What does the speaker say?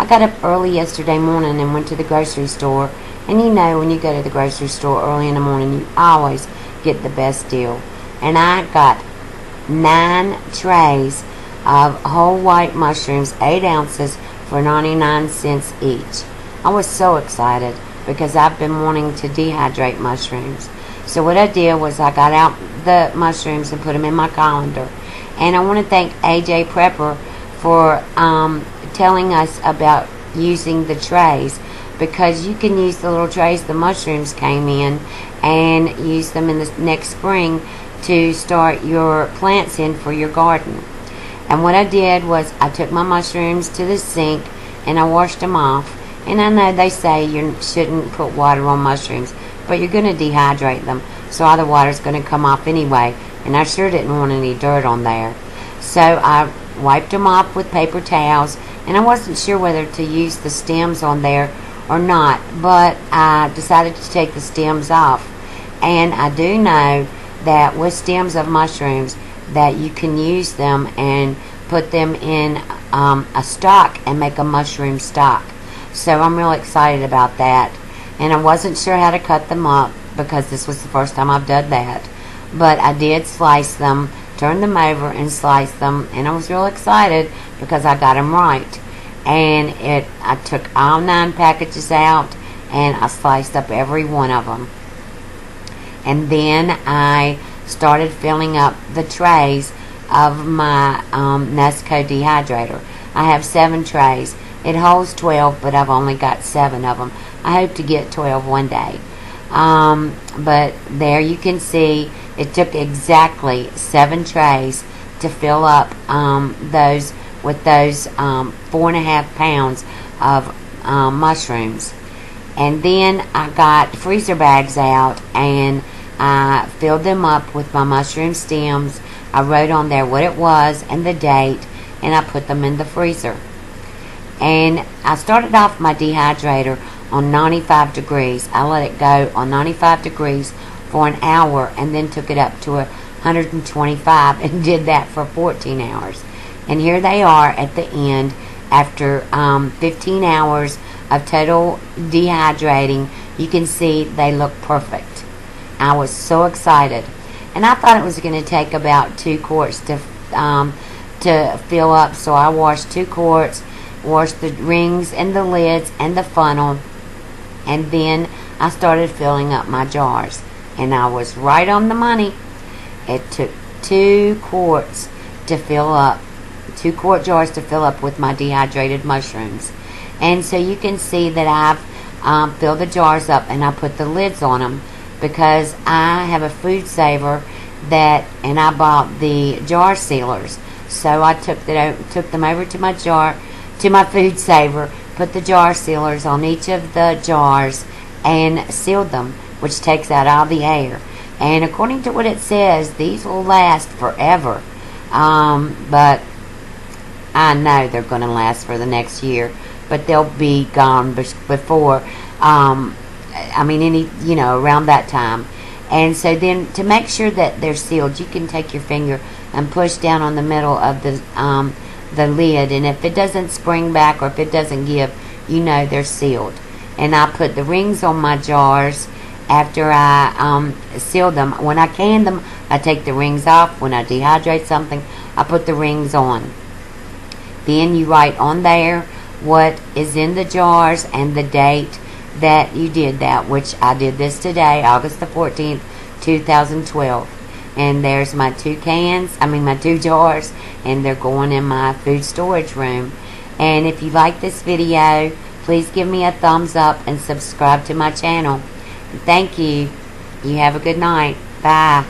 got up early yesterday morning and went to the grocery store. And you know, when you go to the grocery store early in the morning, you always get the best deal. And I got 9 trays of whole white mushrooms, 8 ounces, for 99 cents each. I was so excited because I've been wanting to dehydrate mushrooms. So what I did was I got out the mushrooms and put them in my colander. And I want to thank AJ Prepper for telling us about using the trays, because you can use the little trays the mushrooms came in and use them in the next spring to start your plants in for your garden. And what I did was I took my mushrooms to the sink and I washed them off. And I know they say you shouldn't put water on mushrooms, but you're going to dehydrate them, so all the water's going to come off anyway. And I sure didn't want any dirt on there. So I wiped them off with paper towels, and I wasn't sure whether to use the stems on there or not, but I decided to take the stems off. And I do know that with stems of mushrooms that you can use them and put them in a stock and make a mushroom stock. So I'm really excited about that. And I wasn't sure how to cut them up because this was the first time I've done that. But I did slice them, turn them over and slice them, and I was real excited because I got them right. And I took all 9 packages out and I sliced up every one of them. And then I started filling up the trays of my Nesco Dehydrator. I have 7 trays. It holds 12, but I've only got 7 of them. I hope to get 12 one day. But there you can see it took exactly 7 trays to fill up those 4.5 pounds of mushrooms. And then I got freezer bags out and I filled them up with my mushroom stems. I wrote on there what it was and the date, and I put them in the freezer. And I started off my dehydrator on 95 degrees. I let it go on 95 degrees for an hour and then took it up to 125 and did that for 14 hours. And here they are at the end after 15 hours of total dehydrating. You can see they look perfect. I was so excited. And I thought it was going to take about 2 quarts to fill up. So I washed 2 quarts, washed the rings and the lids and the funnel, and then I started filling up my jars. And I was right on the money. It took 2 quarts to fill up, 2 quart jars to fill up with my dehydrated mushrooms. And so you can see that I've filled the jars up and I put the lids on them because I have a food saver and I bought the jar sealers. So I took them over to my food saver, put the jar sealers on each of the jars and sealed them, which takes out all the air. And according to what it says, these will last forever. But I know they're going to last for the next year, but they'll be gone before, around that time. And so then to make sure that they're sealed, you can take your finger and push down on the middle of the lid, and if it doesn't spring back or if it doesn't give, you know they're sealed. And I put the rings on my jars after I seal them. When I can them, I take the rings off. When I dehydrate something, I put the rings on. Then you write on there what is in the jars and the date that you did that, which I did this today, August the 14th, 2012. And there's my 2 jars, and they're going in my food storage room. And if you like this video, please give me a thumbs up and subscribe to my channel. Thank you. You have a good night. Bye.